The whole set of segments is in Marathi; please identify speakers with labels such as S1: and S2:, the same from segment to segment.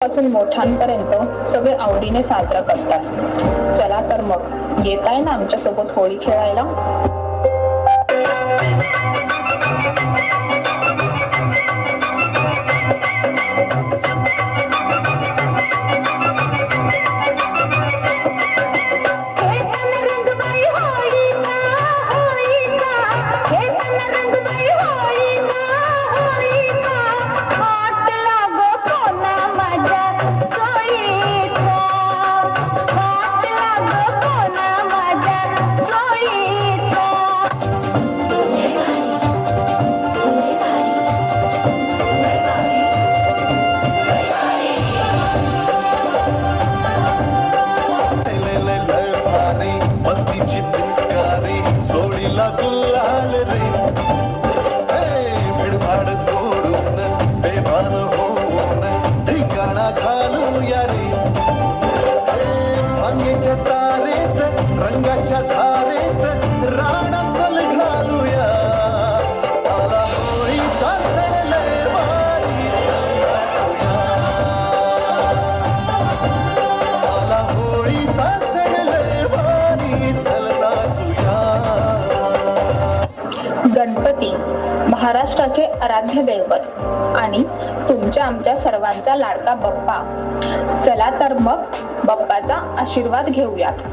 S1: पासून मोठ्यांपर्यंत सगळे आवडीने साजरा करतात। चला तर मग येताय ना आमच्या सोबत होळी खेळायला।
S2: रंगाच्या धारेत राणा चल घालूया, आला होळीचा सण लय भारी नाचूया, आला होळीचा सण लय भारी चल नाचूया।
S1: गणपती महाराष्ट्राचे आराध्य दैवत आणि तुमच्या आमच्या सर्वांचा लाडका बाप्पा। चला तर मग बाप्पाचा आशीर्वाद घेऊयात।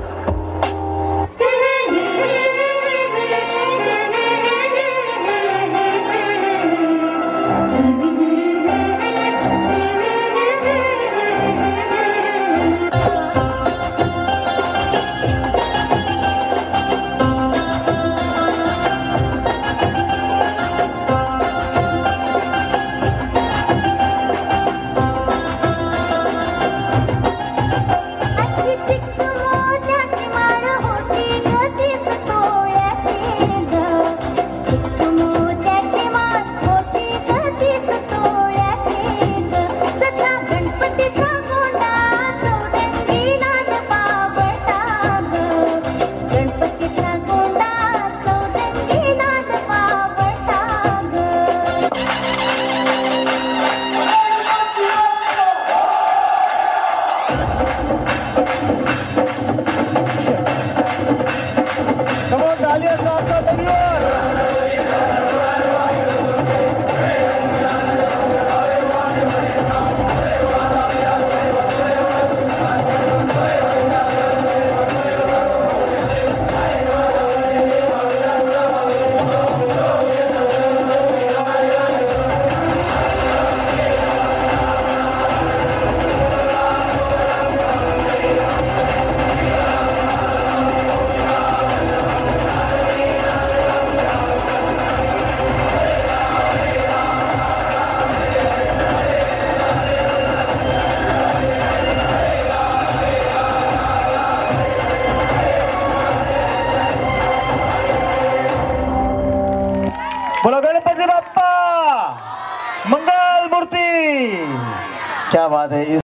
S2: बोलो गणपति बाप्पा मंगल मूर्ति। क्या बात है।